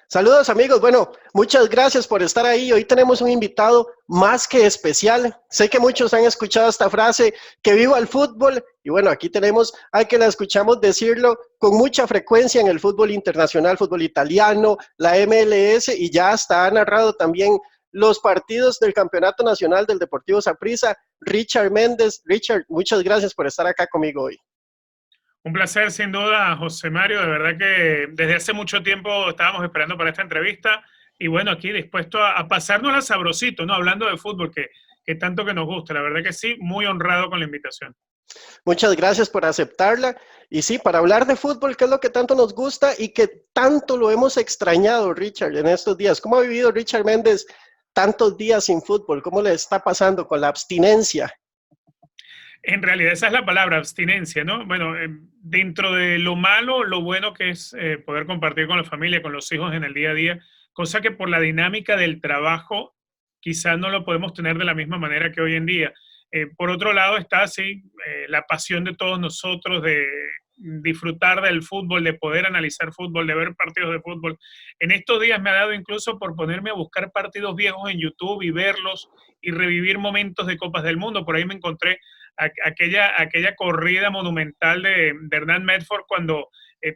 Saludos amigos, bueno, muchas gracias por estar ahí. Hoy tenemos un invitado más que especial. Sé que muchos han escuchado esta frase, que viva el fútbol. Y bueno, aquí tenemos a que la escuchamos decirlo con mucha frecuencia en el fútbol internacional, fútbol italiano, la MLS y ya hasta ha narrado también los partidos del Campeonato Nacional del Deportivo Saprissa, Richard Méndez. Richard, muchas gracias por estar acá conmigo hoy. Un placer, sin duda, José Mario. De verdad que desde hace mucho tiempo estábamos esperando para esta entrevista y bueno, aquí dispuesto a pasarnos a sabrosito, ¿no? Hablando de fútbol, que tanto que nos gusta. La verdad que sí, muy honrado con la invitación. Muchas gracias por aceptarla. Y sí, para hablar de fútbol, que es lo que tanto nos gusta y que tanto lo hemos extrañado, Richard, en estos días. ¿Cómo ha vivido Richard Méndez tantos días sin fútbol? ¿Cómo le está pasando con la abstinencia? En realidad esa es la palabra, abstinencia, ¿no? Bueno, dentro de lo malo, lo bueno que es poder compartir con la familia, con los hijos en el día a día, cosa que por la dinámica del trabajo quizás no lo podemos tener de la misma manera que hoy en día. Por otro lado está así la pasión de todos nosotros de disfrutar del fútbol, de poder analizar fútbol, de ver partidos de fútbol. En estos días me ha dado incluso por ponerme a buscar partidos viejos en YouTube y verlos y revivir momentos de Copas del Mundo. Por ahí me encontré aquella corrida monumental de Hernán Medford cuando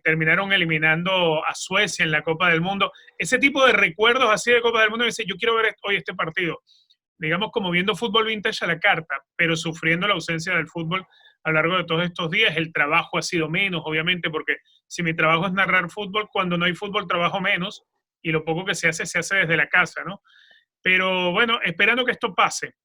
terminaron eliminando a Suecia en la Copa del Mundo. Ese tipo de recuerdos así de Copa del Mundo, dice, yo quiero ver hoy este partido. Digamos como viendo fútbol vintage a la carta, pero sufriendo la ausencia del fútbol a lo largo de todos estos días. El trabajo ha sido menos, obviamente, porque si mi trabajo es narrar fútbol, cuando no hay fútbol trabajo menos y lo poco que se hace desde la casa, ¿no? Pero bueno, esperando que esto pase,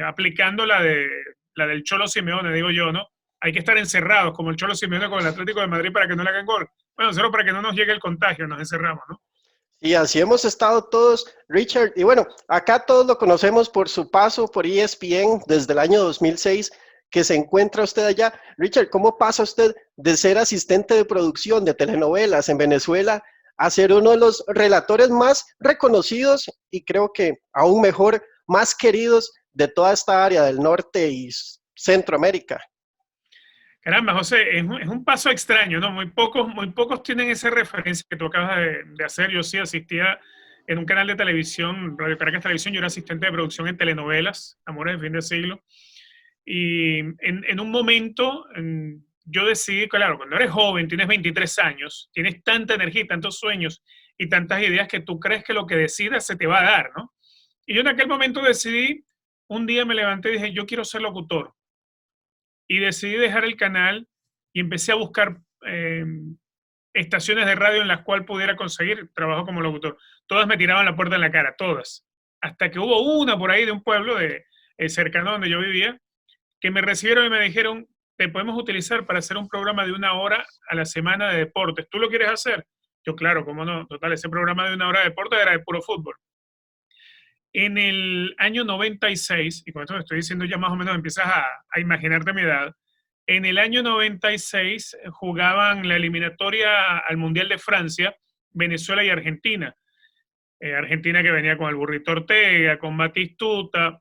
aplicando la del Cholo Simeone, digo yo, ¿no? Hay que estar encerrados, como el Cholo Simeone con el Atlético de Madrid para que no le hagan gol. Bueno, solo para que no nos llegue el contagio, nos encerramos, ¿no? Y así hemos estado todos, Richard. Y bueno, acá todos lo conocemos por su paso por ESPN desde el año 2006, que se encuentra usted allá. Richard, ¿cómo pasa usted de ser asistente de producción de telenovelas en Venezuela a ser uno de los relatores más reconocidos y creo que aún mejor, más queridos de toda esta área del norte y Centroamérica? Caramba, José, es un paso extraño, ¿no? Muy pocos tienen esa referencia que tú acabas de hacer. Yo sí asistía en un canal de televisión, Radio Caracas Televisión, yo era asistente de producción en telenovelas, Amores de Fin de Siglo. Y en un momento yo decidí, claro, cuando eres joven, tienes 23 años, tienes tanta energía, tantos sueños y tantas ideas que tú crees que lo que decidas se te va a dar, ¿no? Y yo en aquel momento decidí, un día me levanté y dije, yo quiero ser locutor y decidí dejar el canal y empecé a buscar estaciones de radio en las cuales pudiera conseguir trabajo como locutor. Todas me tiraban la puerta en la cara, todas. Hasta que hubo una por ahí de un pueblo cercano donde yo vivía, que me recibieron y me dijeron, te podemos utilizar para hacer un programa de 1 hora a la semana de deportes. ¿Tú lo quieres hacer? Yo, claro, cómo no. Total, ese programa de 1 hora de deportes era de puro fútbol. En el año 96, y con esto te estoy diciendo ya más o menos empiezas a imaginarte mi edad, en el año 96 jugaban la eliminatoria al Mundial de Francia, Venezuela y Argentina. Argentina que venía con el Burrito Ortega, con Batistuta.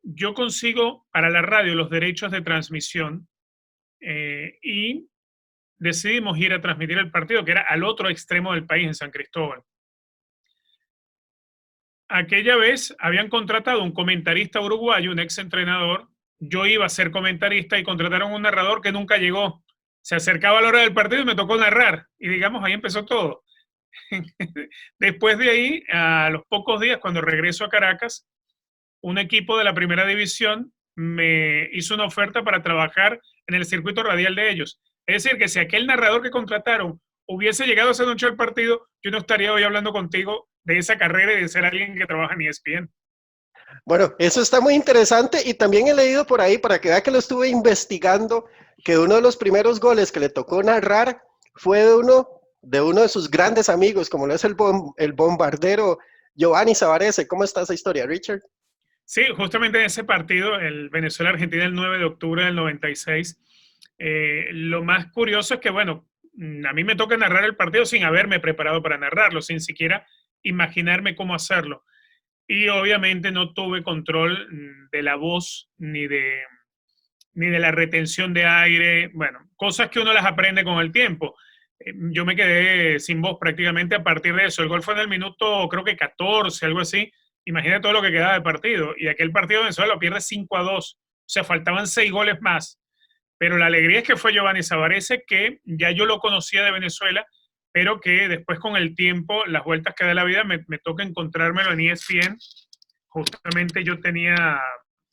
Yo consigo para la radio los derechos de transmisión y decidimos ir a transmitir el partido, que era al otro extremo del país, en San Cristóbal. Aquella vez habían contratado un comentarista uruguayo, un ex entrenador. Yo iba a ser comentarista y contrataron un narrador que nunca llegó. Se acercaba a la hora del partido y me tocó narrar. Y digamos, ahí empezó todo. Después de ahí, a los pocos días, cuando regreso a Caracas, un equipo de la primera división me hizo una oferta para trabajar en el circuito radial de ellos. Es decir, que si aquel narrador que contrataron hubiese llegado esa noche al partido, yo no estaría hoy hablando contigo de esa carrera y de ser alguien que trabaja en ESPN. Bueno, eso está muy interesante y también he leído por ahí, para que vea que lo estuve investigando, que uno de los primeros goles que le tocó narrar fue de uno de sus grandes amigos, como lo es el bombardero Giovanni Savarese. ¿Cómo está esa historia, Richard? Sí, justamente en ese partido, el Venezuela-Argentina, el 9 de octubre del 96, lo más curioso es que, bueno, a mí me toca narrar el partido sin haberme preparado para narrarlo, sin siquiera imaginarme cómo hacerlo. Y obviamente no tuve control de la voz ni de la retención de aire, bueno, cosas que uno las aprende con el tiempo. Yo me quedé sin voz prácticamente a partir de eso. El gol fue en el minuto, creo que 14, algo así. Imagina todo lo que quedaba de partido. Y aquel partido Venezuela lo pierde 5-2. O sea, faltaban 6 goles más. Pero la alegría es que fue Giovanni Savarese, que ya yo lo conocía de Venezuela, pero que después con el tiempo, las vueltas que da la vida, me toca encontrármelo en ESPN. Justamente yo tenía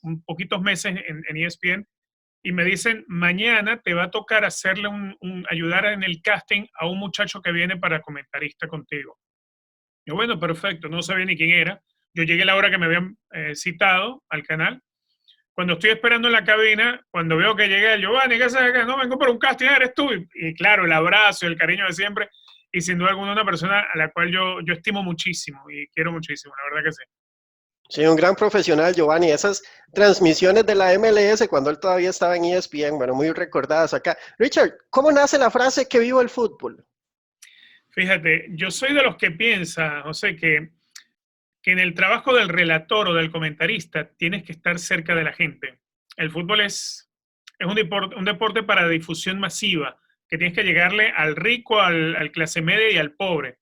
un poquitos meses en ESPN y me dicen, mañana te va a tocar hacerle ayudar en el casting a un muchacho que viene para comentarista contigo. Yo, bueno, perfecto, no sabía ni quién era. Yo llegué a la hora que me habían citado al canal. Cuando estoy esperando en la cabina, cuando veo que llegué, Giovanni, ¿qué haces acá? No, vengo por un casting, eres tú. Y claro, el abrazo, el cariño de siempre. Y sin duda alguna una persona a la cual yo estimo muchísimo y quiero muchísimo, la verdad que sí. Sí, un gran profesional, Giovanni. Esas transmisiones de la MLS cuando él todavía estaba en ESPN, bueno, muy recordadas acá. Richard, ¿cómo nace la frase que viva el fútbol? Fíjate, yo soy de los que piensa, José, que en el trabajo del relator o del comentarista tienes que estar cerca de la gente. El fútbol es un deporte para difusión masiva, que tienes que llegarle al rico, al clase media y al pobre.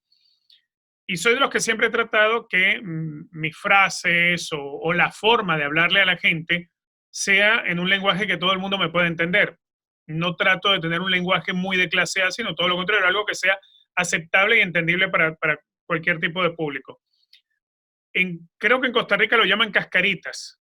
Y soy de los que siempre he tratado que mis frases o la forma de hablarle a la gente sea en un lenguaje que todo el mundo me pueda entender. No trato de tener un lenguaje muy de clase A, sino todo lo contrario, algo que sea aceptable y entendible para cualquier tipo de público. Creo que en Costa Rica lo llaman cascaritas.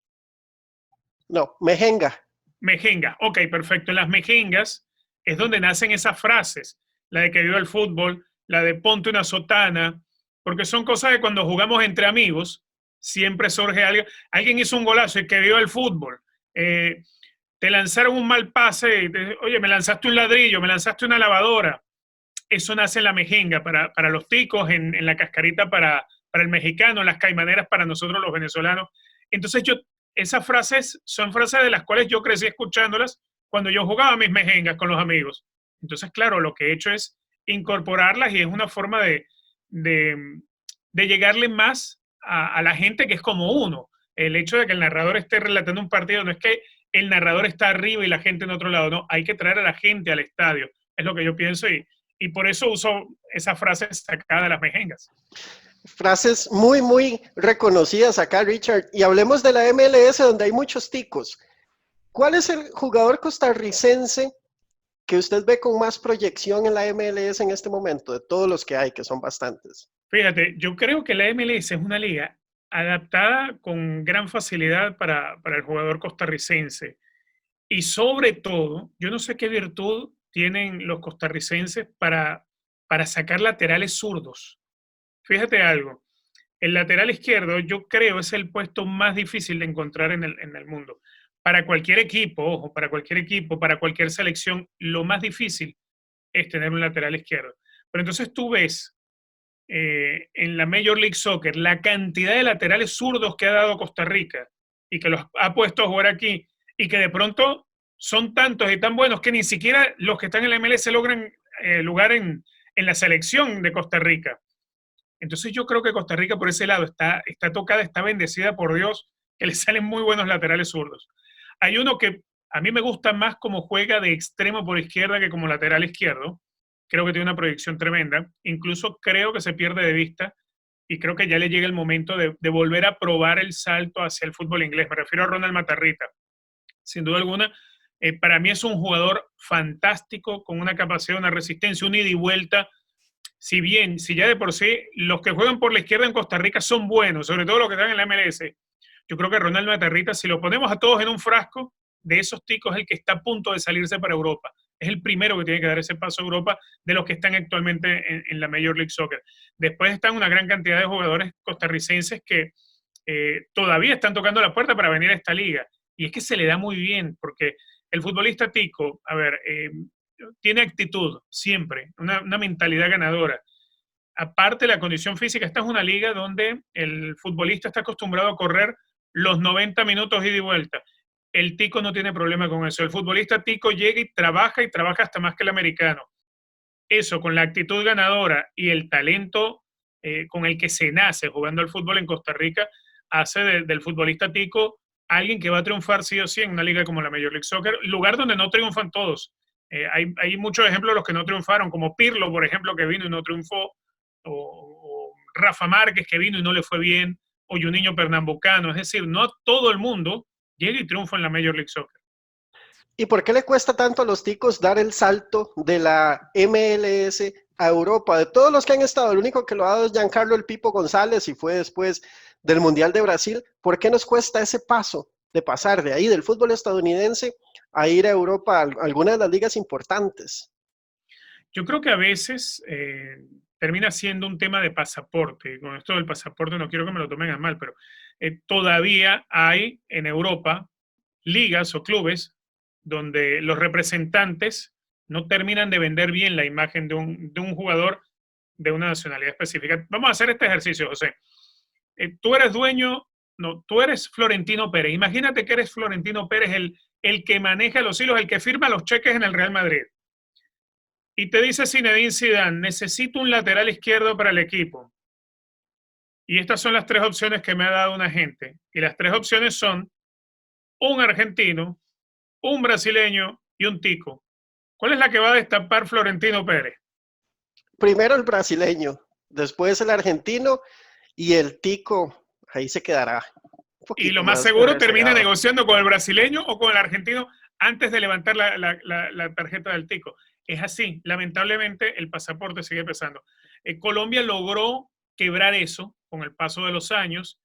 No, mejenga. Mejenga, ok, perfecto. En las mejengas es donde nacen esas frases. La de que viva el fútbol, la de ponte una sotana, porque son cosas que cuando jugamos entre amigos siempre surge alguien hizo un golazo y que viva el fútbol. Te lanzaron un mal pase, oye, me lanzaste un ladrillo, me lanzaste una lavadora. Eso nace en la mejenga para los ticos, en la cascarita para el mexicano, en las caimaneras para nosotros los venezolanos. Entonces esas frases son frases de las cuales yo crecí escuchándolas cuando yo jugaba mis mejengas con los amigos. Entonces, claro, lo que he hecho es incorporarlas y es una forma de, de llegarle más a la gente que es como uno. El hecho de que el narrador esté relatando un partido no es que el narrador está arriba y la gente en otro lado, no, hay que traer a la gente al estadio, es lo que yo pienso y por eso uso esa frase sacada de las mejengas. Frases muy, muy reconocidas acá, Richard. Y hablemos de la MLS, donde hay muchos ticos. ¿Cuál es el jugador costarricense que usted ve con más proyección en la MLS en este momento, de todos los que hay, que son bastantes? Fíjate, yo creo que la MLS es una liga adaptada con gran facilidad para el jugador costarricense. Y sobre todo, yo no sé qué virtud tienen los costarricenses para sacar laterales zurdos. Fíjate algo, el lateral izquierdo yo creo es el puesto más difícil de encontrar en el mundo. Para cualquier equipo, ojo, para cualquier equipo, para cualquier selección, lo más difícil es tener un lateral izquierdo. Pero entonces tú ves en la Major League Soccer la cantidad de laterales zurdos que ha dado Costa Rica y que los ha puesto a jugar aquí y que de pronto son tantos y tan buenos que ni siquiera los que están en la MLS logran lugar en la selección de Costa Rica. Entonces yo creo que Costa Rica por ese lado está tocada, está bendecida por Dios, que le salen muy buenos laterales zurdos. Hay uno que a mí me gusta más como juega de extremo por izquierda que como lateral izquierdo. Creo que tiene una proyección tremenda. Incluso creo que se pierde de vista y creo que ya le llega el momento de volver a probar el salto hacia el fútbol inglés. Me refiero a Ronald Matarrita. Sin duda alguna, para mí es un jugador fantástico, con una capacidad, una resistencia, un ida y vuelta. Si ya de por sí los que juegan por la izquierda en Costa Rica son buenos, sobre todo los que están en la MLS, yo creo que Ronald Matarrita, si lo ponemos a todos en un frasco, de esos ticos es el que está a punto de salirse para Europa. Es el primero que tiene que dar ese paso a Europa de los que están actualmente en la Major League Soccer. Después están una gran cantidad de jugadores costarricenses que todavía están tocando la puerta para venir a esta liga. Y es que se le da muy bien, porque el futbolista tico, a ver, tiene actitud siempre, una mentalidad ganadora. Aparte de la condición física, esta es una liga donde el futbolista está acostumbrado a correr los 90 minutos ida y vuelta. El tico no tiene problema con eso. El futbolista tico llega y trabaja hasta más que el americano. Eso, con la actitud ganadora y el talento con el que se nace jugando al fútbol en Costa Rica, hace del futbolista tico alguien que va a triunfar sí o sí en una liga como la Major League Soccer, lugar donde no triunfan todos. Hay muchos ejemplos de los que no triunfaron, como Pirlo, por ejemplo, que vino y no triunfó, o Rafa Márquez, que vino y no le fue bien, o Juninho Pernambucano. Es decir, no todo el mundo llega y triunfa en la Major League Soccer. ¿Y por qué le cuesta tanto a los ticos dar el salto de la MLS a Europa? De todos los que han estado, el único que lo ha dado es Giancarlo El Pipo González y fue después del Mundial de Brasil. ¿Por qué nos cuesta ese paso de pasar de ahí del fútbol estadounidense a ir a Europa, a alguna de las ligas importantes? Yo creo que a veces termina siendo un tema de pasaporte. Con esto del pasaporte no quiero que me lo tomen a mal, pero todavía hay en Europa ligas o clubes donde los representantes no terminan de vender bien la imagen de un jugador de una nacionalidad específica. Vamos a hacer este ejercicio, José. Tú eres dueño, no, tú eres Florentino Pérez. Imagínate que eres Florentino Pérez, el que maneja los hilos, el que firma los cheques en el Real Madrid. Y te dice Zinedine Zidane, necesito un lateral izquierdo para el equipo. Y estas son las tres opciones que me ha dado un agente. Y las tres opciones son un argentino, un brasileño y un tico. ¿Cuál es la que va a destapar Florentino Pérez? Primero el brasileño, después el argentino y el tico, ahí se quedará. Un Y lo poquito más más seguro termina rezagado. negociando con el brasileño o con el argentino antes de levantar la tarjeta del tico. Es así, lamentablemente el pasaporte sigue pesando. Colombia logró quebrar eso con el paso de los años.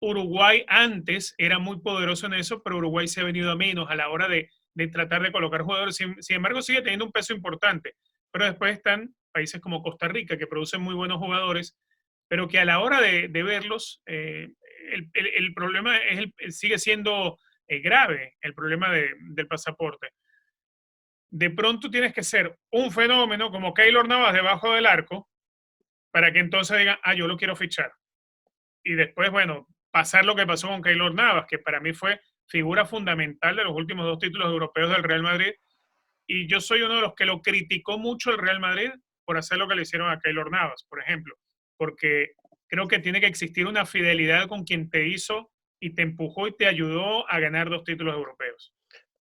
Uruguay antes era muy poderoso en eso, pero Uruguay se ha venido a menos a la hora de tratar de colocar jugadores. Sin embargo, sigue teniendo un peso importante. Pero después están países como Costa Rica, que producen muy buenos jugadores, pero que a la hora de verlos, el problema sigue siendo grave, el problema del pasaporte. De pronto tienes que ser un fenómeno como Keylor Navas debajo del arco para que entonces digan, yo lo quiero fichar. Y después, bueno, pasar lo que pasó con Keylor Navas, que para mí fue figura fundamental de los últimos 2 títulos europeos del Real Madrid. Y yo soy uno de los que lo criticó mucho el Real Madrid por hacer lo que le hicieron a Keylor Navas, por ejemplo, porque creo que tiene que existir una fidelidad con quien te hizo y te empujó y te ayudó a ganar 2 títulos europeos.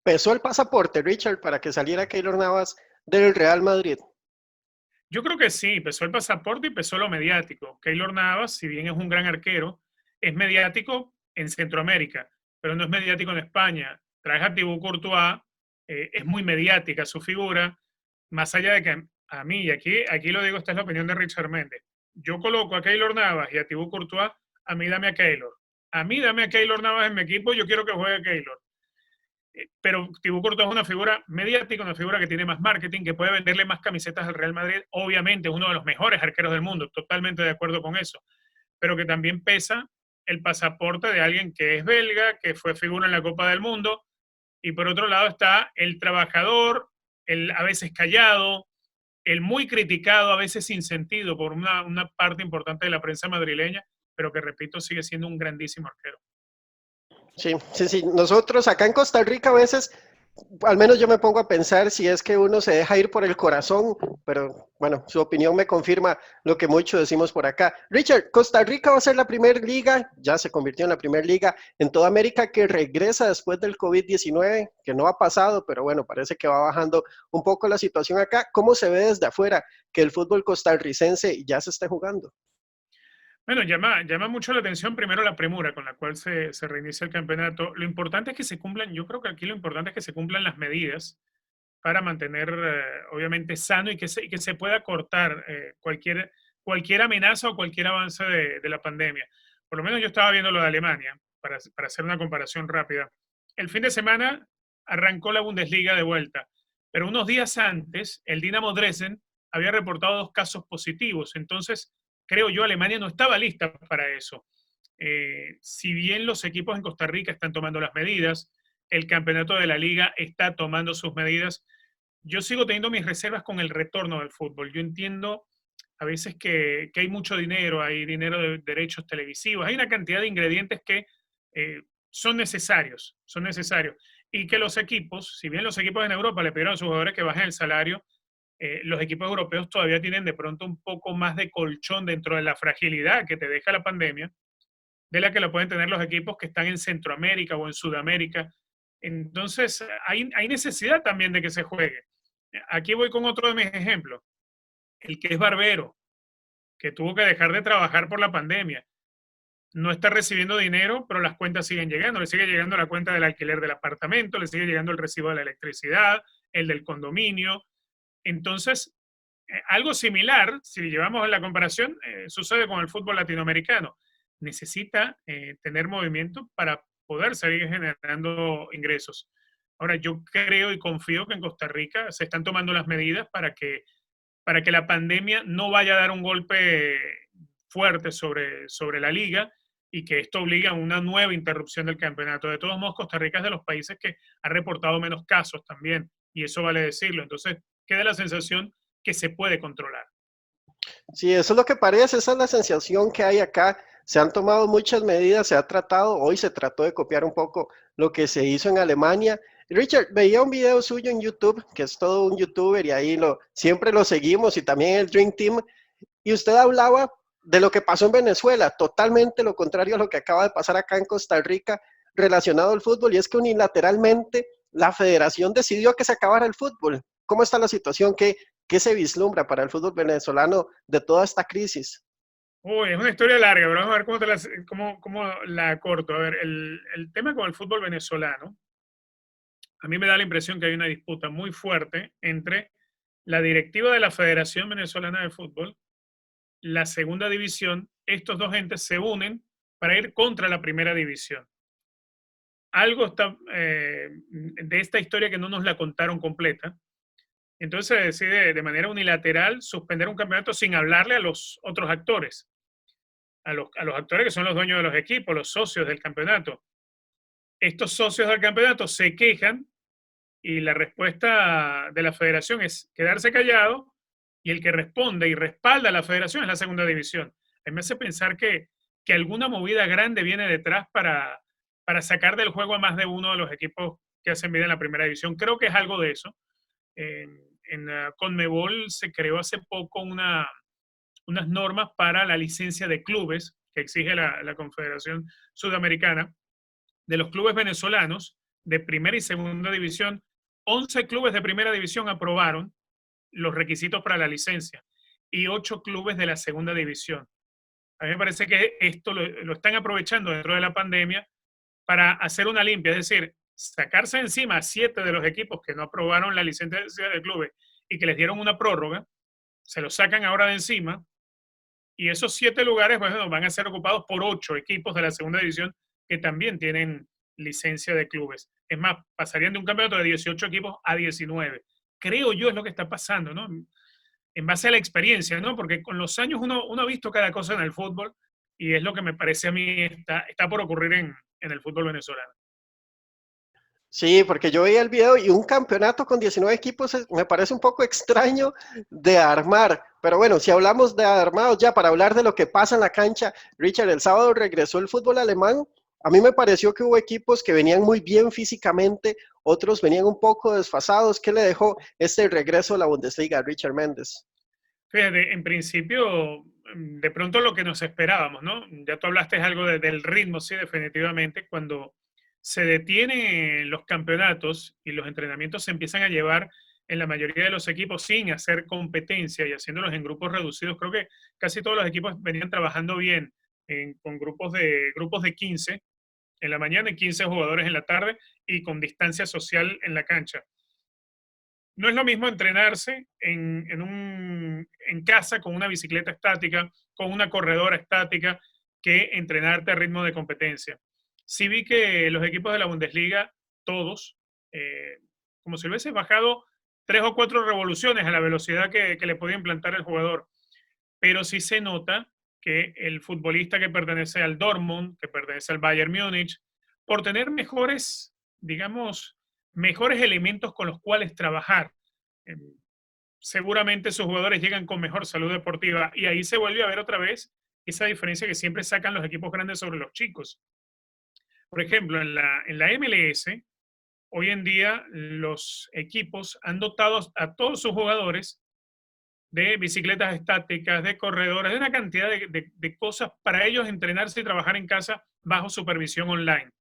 Pesó el pasaporte, Richard, para que saliera Keylor Navas del Real Madrid. Yo creo que sí, pesó el pasaporte y pesó lo mediático. Keylor Navas, si bien es un gran arquero, es mediático en Centroamérica, pero no es mediático en España. Traes a Thibaut Courtois, es muy mediática su figura, más allá de que a mí, y aquí lo digo, esta es la opinión de Richard Méndez, yo coloco a Keylor Navas y a Thibaut Courtois, a mí dame a Keylor. A mí dame a Keylor Navas en mi equipo, yo quiero que juegue Keylor. Pero Thibaut Courtois es una figura mediática, una figura que tiene más marketing, que puede venderle más camisetas al Real Madrid. Obviamente es uno de los mejores arqueros del mundo, totalmente de acuerdo con eso, pero que también pesa el pasaporte de alguien que es belga, que fue figura en la Copa del Mundo, y por otro lado está el trabajador, el a veces callado, el muy criticado, a veces sin sentido por una parte importante de la prensa madrileña, pero que, repito, sigue siendo un grandísimo arquero. Sí, sí, sí. Nosotros acá en Costa Rica a veces, al menos yo me pongo a pensar si es que uno se deja ir por el corazón, pero bueno, su opinión me confirma lo que muchos decimos por acá. Richard, Costa Rica va a ser la primera liga, ya se convirtió en la primera liga en toda América que regresa después del COVID-19, que no ha pasado, pero bueno, parece que va bajando un poco la situación acá. ¿Cómo se ve desde afuera que el fútbol costarricense ya se esté jugando? Bueno, llama mucho la atención primero la premura con la cual se reinicia el campeonato. Lo importante es que se cumplan, yo creo que aquí lo importante es que se cumplan las medidas para mantener, obviamente, sano y que se pueda cortar cualquier amenaza o cualquier avance de la pandemia. Por lo menos yo estaba viendo lo de Alemania, para hacer una comparación rápida. El fin de semana arrancó la Bundesliga de vuelta, pero unos días antes el Dinamo Dresden había reportado 2 casos positivos. Entonces, creo yo, Alemania no estaba lista para eso. Si bien los equipos en Costa Rica están tomando las medidas, el campeonato de la liga está tomando sus medidas, yo sigo teniendo mis reservas con el retorno del fútbol. Yo entiendo a veces que hay mucho dinero, hay dinero de derechos televisivos, hay una cantidad de ingredientes que son necesarios. Y que los equipos, si bien los equipos en Europa le pidieron a sus jugadores que bajen el salario, los equipos europeos todavía tienen de pronto un poco más de colchón dentro de la fragilidad que te deja la pandemia, de la que lo pueden tener los equipos que están en Centroamérica o en Sudamérica. Entonces, hay necesidad también de que se juegue. Aquí voy con otro de mis ejemplos. El que es barbero, que tuvo que dejar de trabajar por la pandemia, no está recibiendo dinero, pero las cuentas siguen llegando. Le sigue llegando la cuenta del alquiler del apartamento, le sigue llegando el recibo de la electricidad, el del condominio. Entonces, algo similar, si llevamos la comparación, sucede con el fútbol latinoamericano. Necesita tener movimiento para poder seguir generando ingresos. Ahora, yo creo y confío que en Costa Rica se están tomando las medidas para que la pandemia no vaya a dar un golpe fuerte sobre la liga y que esto obligue a una nueva interrupción del campeonato. De todos modos, Costa Rica es de los países que ha reportado menos casos también, y eso vale decirlo. Entonces, queda la sensación que se puede controlar. Sí, eso es lo que parece, esa es la sensación que hay acá. Se han tomado muchas medidas, se ha tratado, hoy se trató de copiar un poco lo que se hizo en Alemania. Richard, veía un video suyo en YouTube, que es todo un youtuber y ahí siempre lo seguimos y también el Dream Team, y usted hablaba de lo que pasó en Venezuela, totalmente lo contrario a lo que acaba de pasar acá en Costa Rica relacionado al fútbol, y es que unilateralmente la federación decidió que se acabara el fútbol. ¿Cómo está la situación? ¿Qué se vislumbra para el fútbol venezolano de toda esta crisis? Uy, es una historia larga, pero vamos a ver cómo la corto. A ver, el tema con el fútbol venezolano, a mí me da la impresión que hay una disputa muy fuerte entre la directiva de la Federación Venezolana de Fútbol, la segunda división. Estos dos entes se unen para ir contra la primera división. Algo está de esta historia que no nos la contaron completa. Entonces se decide de manera unilateral suspender un campeonato sin hablarle a los otros actores, a los actores que son los dueños de los equipos, los socios del campeonato. Estos socios del campeonato se quejan y la respuesta de la federación es quedarse callado, y el que responde y respalda a la federación es la segunda división. A mí me hace pensar que alguna movida grande viene detrás para sacar del juego a más de uno de los equipos que hacen vida en la primera división. Creo que es algo de eso. En Conmebol se creó hace poco unas normas para la licencia de clubes que exige la Confederación Sudamericana de los clubes venezolanos de primera y segunda división. 11 clubes de primera división aprobaron los requisitos para la licencia y 8 clubes de la segunda división. A mí me parece que esto lo están aprovechando dentro de la pandemia para hacer una limpia, es decir, sacarse encima a 7 de los equipos que no aprobaron la licencia de clubes y que les dieron una prórroga, se los sacan ahora de encima, y esos 7 lugares, bueno, van a ser ocupados por 8 equipos de la segunda división que también tienen licencia de clubes. Es más, pasarían de un campeonato de 18 equipos a 19. Creo yo es lo que está pasando, ¿no? En base a la experiencia, ¿no? Porque con los años uno ha visto cada cosa en el fútbol, y es lo que me parece a mí está por ocurrir en el fútbol venezolano. Sí, porque yo veía el video y un campeonato con 19 equipos me parece un poco extraño de armar. Pero bueno, si hablamos de armados ya, para hablar de lo que pasa en la cancha, Richard, el sábado regresó el fútbol alemán. A mí me pareció que hubo equipos que venían muy bien físicamente, otros venían un poco desfasados. ¿Qué le dejó este regreso a la Bundesliga, Richard Méndez? Fíjate, en principio, de pronto lo que nos esperábamos, ¿no? Ya tú hablaste algo del ritmo, sí, definitivamente. Cuando se detienen los campeonatos y los entrenamientos se empiezan a llevar en la mayoría de los equipos sin hacer competencia y haciéndolos en grupos reducidos, creo que casi todos los equipos venían trabajando bien con grupos de 15 en la mañana y 15 jugadores en la tarde, y con distancia social en la cancha. No es lo mismo entrenarse en casa con una bicicleta estática, con una corredora estática, que entrenarte a ritmo de competencia. Sí vi que los equipos de la Bundesliga, todos, como si hubiese bajado 3 o 4 revoluciones a la velocidad que le podía implantar el jugador. Pero sí se nota que el futbolista que pertenece al Dortmund, que pertenece al Bayern Múnich, por tener mejores, digamos, mejores elementos con los cuales trabajar, eh, seguramente sus jugadores llegan con mejor salud deportiva, y ahí se vuelve a ver otra vez esa diferencia que siempre sacan los equipos grandes sobre los chicos. Por ejemplo, en la MLS, hoy en día los equipos han dotado a todos sus jugadores de bicicletas estáticas, de corredores, de una cantidad de cosas para ellos entrenarse y trabajar en casa bajo supervisión online.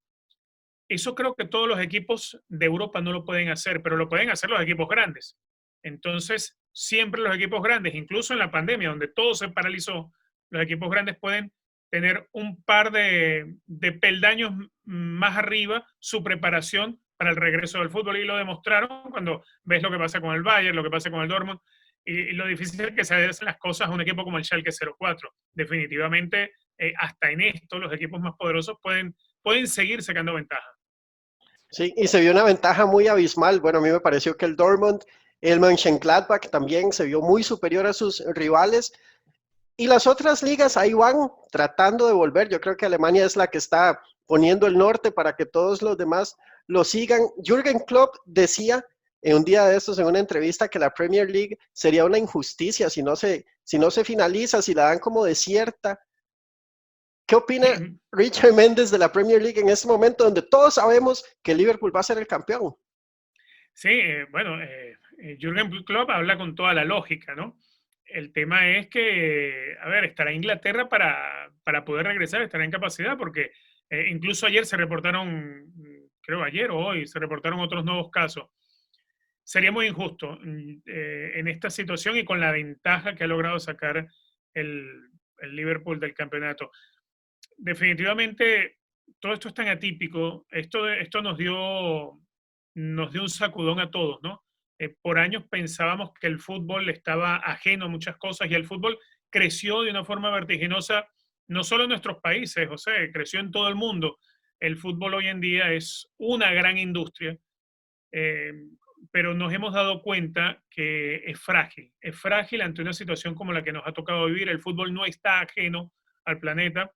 Eso creo que todos los equipos de Europa no lo pueden hacer, pero lo pueden hacer los equipos grandes. Entonces, siempre los equipos grandes, incluso en la pandemia, donde todo se paralizó, los equipos grandes pueden tener un par de peldaños más arriba su preparación para el regreso del fútbol, y lo demostraron cuando ves lo que pasa con el Bayern, lo que pasa con el Dortmund, y lo difícil que se hacen las cosas a un equipo como el Schalke 04. Definitivamente, hasta en esto, los equipos más poderosos pueden seguir sacando ventaja. Sí, y se vio una ventaja muy abismal. Bueno, a mí me pareció que el Dortmund, el Mönchengladbach también se vio muy superior a sus rivales. Y las otras ligas ahí van tratando de volver. Yo creo que Alemania es la que está poniendo el norte para que todos los demás lo sigan. Jürgen Klopp decía en un día de estos en una entrevista que la Premier League sería una injusticia si no se finaliza, si la dan como desierta. ¿Qué opina Richard Méndez de la Premier League en este momento donde todos sabemos que Liverpool va a ser el campeón? Sí, bueno, Jürgen Klopp habla con toda la lógica, ¿no? El tema es que, a ver, estará Inglaterra para poder regresar, estará en capacidad, porque incluso ayer se reportaron, creo ayer o hoy, se reportaron otros nuevos casos. Sería muy injusto en esta situación y con la ventaja que ha logrado sacar el Liverpool del campeonato. Definitivamente, todo esto es tan atípico, esto nos dio un sacudón a todos, ¿no? Por años pensábamos que el fútbol estaba ajeno a muchas cosas y el fútbol creció de una forma vertiginosa, no solo en nuestros países, José, creció en todo el mundo. El fútbol hoy en día es una gran industria, eh, pero nos hemos dado cuenta que es frágil ante una situación como la que nos ha tocado vivir. El fútbol no está ajeno al planeta,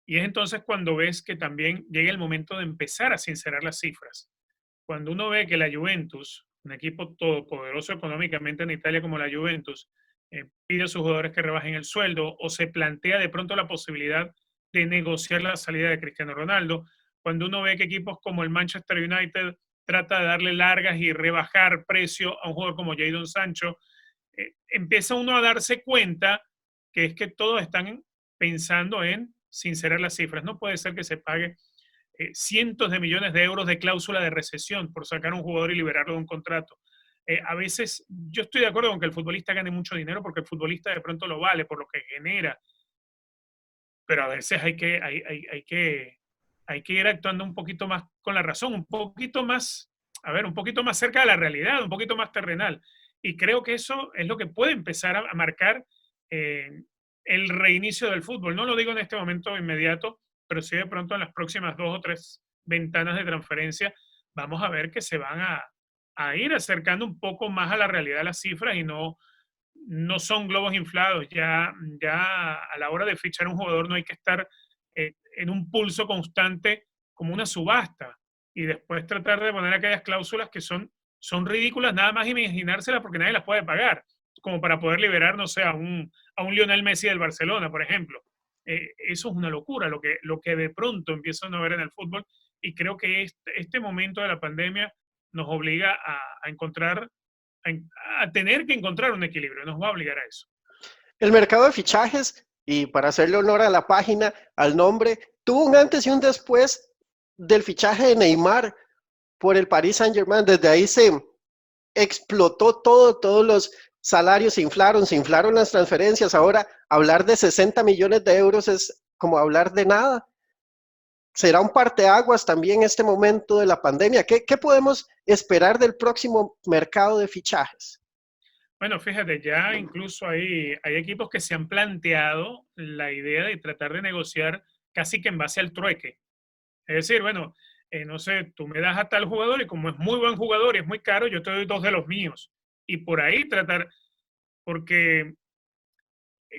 y es entonces cuando ves que también llega el momento de empezar a sincerar las cifras. Cuando uno ve que la Juventus, un equipo todopoderoso económicamente en Italia como la Juventus, pide a sus jugadores que rebajen el sueldo o se plantea de pronto la posibilidad de negociar la salida de Cristiano Ronaldo, cuando uno ve que equipos como el Manchester United trata de darle largas y rebajar precio a un jugador como Jadon Sancho, empieza uno a darse cuenta que es que todos están pensando en sincerar las cifras. No puede ser que se pague cientos de millones de euros de cláusula de recesión por sacar a un jugador y liberarlo de un contrato. A veces yo estoy de acuerdo con que el futbolista gane mucho dinero porque el futbolista de pronto lo vale por lo que genera, pero a veces hay que ir actuando un poquito más con la razón, un poquito más, a ver, un poquito más cerca de la realidad, un poquito más terrenal. Y creo que eso es lo que puede empezar a marcar eh, el reinicio del fútbol. No lo digo en este momento inmediato, pero sí de pronto en las próximas 2 o 3 ventanas de transferencia vamos a ver que se van a ir acercando un poco más a la realidad las cifras y no son globos inflados. Ya a la hora de fichar un jugador no hay que estar en un pulso constante como una subasta y después tratar de poner aquellas cláusulas que son ridículas, nada más imaginárselas porque nadie las puede pagar, como para poder liberar, no sé, a un Lionel Messi del Barcelona, por ejemplo. Eso es una locura, lo que de pronto empiezan a ver en el fútbol, y creo que este momento de la pandemia nos obliga a encontrar, a tener que encontrar un equilibrio, nos va a obligar a eso. El mercado de fichajes, y para hacerle honor a la página, al nombre, tuvo un antes y un después del fichaje de Neymar por el Paris Saint-Germain. Desde ahí se explotó todo, todos los salarios se inflaron las transferencias. Ahora hablar de 60 millones de euros es como hablar de nada. ¿Será un parteaguas también este momento de la pandemia? ¿Qué podemos esperar del próximo mercado de fichajes? Bueno, fíjate, ya incluso hay equipos que se han planteado la idea de tratar de negociar casi que en base al trueque. Es decir, bueno, no sé, tú me das a tal jugador y como es muy buen jugador y es muy caro, yo te doy 2 de los míos. Y por ahí tratar, porque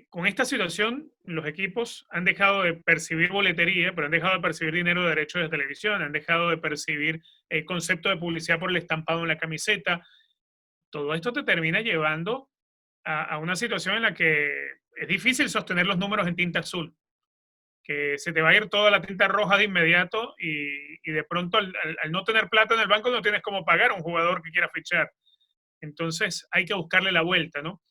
con esta situación los equipos han dejado de percibir boletería, pero han dejado de percibir dinero de derechos de televisión, han dejado de percibir el concepto de publicidad por el estampado en la camiseta. Todo esto te termina llevando a una situación en la que es difícil sostener los números en tinta azul, que se te va a ir toda la tinta roja de inmediato y de pronto al no tener plata en el banco no tienes cómo pagar a un jugador que quiera fichar. Entonces hay que buscarle la vuelta, ¿no?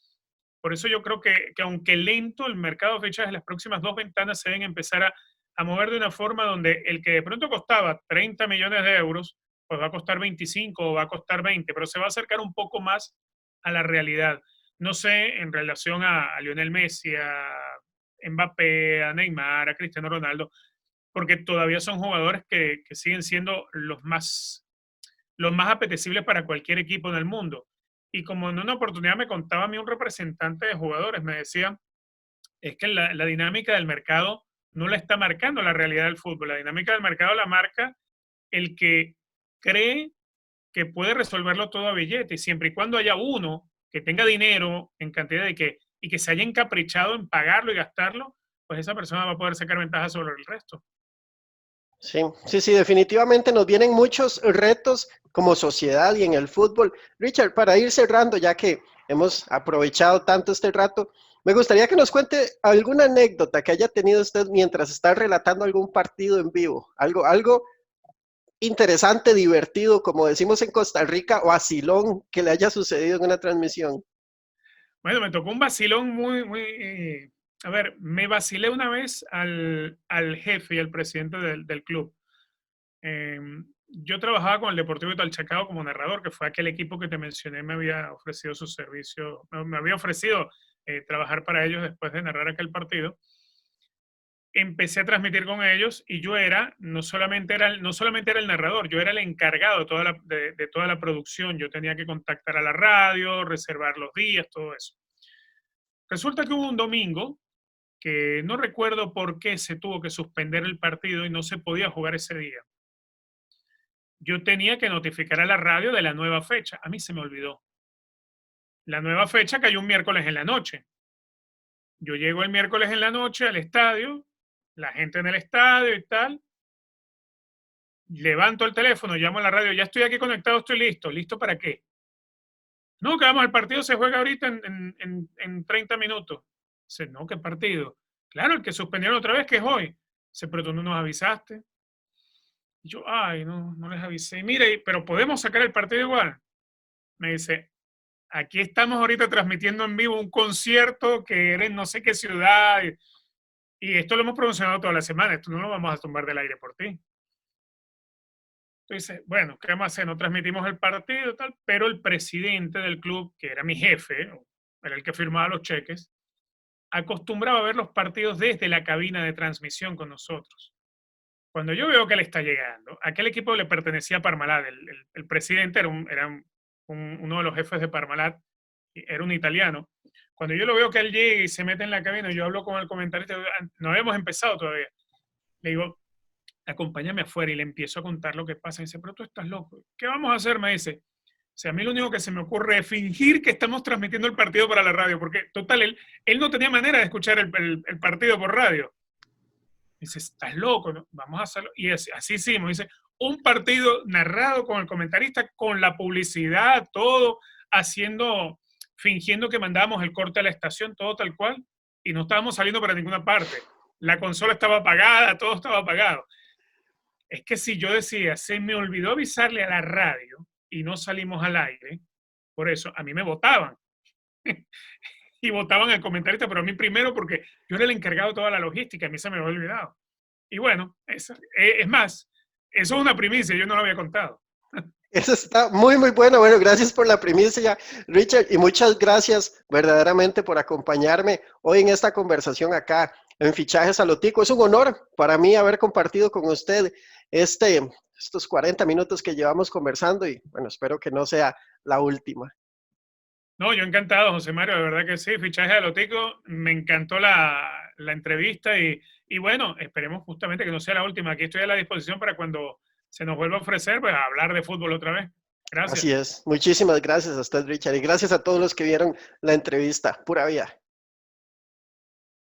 Por eso yo creo que aunque lento, el mercado de fichajes, las próximas 2 ventanas se deben empezar a mover de una forma donde el que de pronto costaba 30 millones de euros, pues va a costar 25 o va a costar 20, pero se va a acercar un poco más a la realidad. No sé, en relación a Lionel Messi, a Mbappé, a Neymar, a Cristiano Ronaldo, porque todavía son jugadores que siguen siendo los más apetecibles para cualquier equipo en el mundo. Y como en una oportunidad me contaba a mí un representante de jugadores, me decía, es que la dinámica del mercado no la está marcando la realidad del fútbol. La dinámica del mercado la marca el que cree que puede resolverlo todo a billete, y siempre y cuando haya uno que tenga dinero en cantidad y que se haya encaprichado en pagarlo y gastarlo, pues esa persona va a poder sacar ventaja sobre el resto. Sí, sí, sí, definitivamente nos vienen muchos retos como sociedad y en el fútbol. Richard, para ir cerrando, ya que hemos aprovechado tanto este rato, me gustaría que nos cuente alguna anécdota que haya tenido usted mientras está relatando algún partido en vivo, algo interesante, divertido, como decimos en Costa Rica, o vacilón que le haya sucedido en una transmisión. Bueno, me tocó un vacilón a ver, me vacilé una vez al jefe y al presidente del club. Yo trabajaba con el Deportivo de Talchacao como narrador, que fue aquel equipo que te mencioné, me había ofrecido su servicio, me había ofrecido trabajar para ellos después de narrar aquel partido. Empecé a transmitir con ellos y yo no solamente era el narrador, yo era el encargado de toda la producción. Yo tenía que contactar a la radio, reservar los días, todo eso. Resulta que hubo un domingo que no recuerdo por qué se tuvo que suspender el partido y no se podía jugar ese día. Yo tenía que notificar a la radio de la nueva fecha. A mí se me olvidó. La nueva fecha cayó un miércoles en la noche. Yo llego el miércoles en la noche al estadio, la gente en el estadio y tal. Levanto el teléfono, llamo a la radio, ya estoy aquí conectado, estoy listo. ¿Listo para qué? No, que vamos, el partido se juega ahorita en 30 minutos. Dice, no, ¿qué partido? Claro, el que suspendieron otra vez, que es hoy. Dice, pero tú no nos avisaste. Y yo, ay, no les avisé. Mire, pero podemos sacar el partido igual. Me dice, aquí estamos ahorita transmitiendo en vivo un concierto que era en no sé qué ciudad. Y esto lo hemos promocionado toda la semana. Esto no lo vamos a tumbar del aire por ti. Entonces, bueno, ¿qué vamos a hacer? No transmitimos el partido, tal, pero el presidente del club, que era mi jefe, era el que firmaba los cheques, acostumbraba a ver los partidos desde la cabina de transmisión con nosotros. Cuando yo veo que él está llegando, aquel equipo le pertenecía a Parmalat, el presidente era uno de los jefes de Parmalat, era un italiano. Cuando yo lo veo que él llega y se mete en la cabina, yo hablo con el comentarista, no habíamos empezado todavía. Le digo, acompáñame afuera, y le empiezo a contar lo que pasa. Y dice, pero tú estás loco. ¿Qué vamos a hacer? Me dice. O sea, a mí lo único que se me ocurre es fingir que estamos transmitiendo el partido para la radio, porque total, él no tenía manera de escuchar el partido por radio. Dice, estás loco, ¿no? Vamos a hacerlo. Y así hicimos. Dice, un partido narrado con el comentarista, con la publicidad, todo, fingiendo que mandábamos el corte a la estación, todo tal cual, y no estábamos saliendo para ninguna parte. La consola estaba apagada, todo estaba apagado. Es que si yo decía, se me olvidó avisarle a la radio y no salimos al aire, por eso a mí me votaban. Y votaban al comentarista, pero a mí primero porque yo era el encargado de toda la logística, a mí se me había olvidado. Y bueno, es más, eso es una primicia, yo no lo había contado. Eso está muy, muy bueno. Bueno, gracias por la primicia, Richard, y muchas gracias verdaderamente por acompañarme hoy en esta conversación acá en Fichajes a lo Tico. Es un honor para mí haber compartido con usted estos 40 minutos que llevamos conversando y bueno, espero que no sea la última. No, yo encantado, José Mario, de verdad que sí, Fichajes a lo Tico, me encantó la entrevista y bueno, esperemos justamente que no sea la última. Aquí estoy a la disposición para cuando se nos vuelva a ofrecer, pues a hablar de fútbol otra vez. Gracias. Así es. Muchísimas gracias a usted, Richard, y gracias a todos los que vieron la entrevista. Pura vida.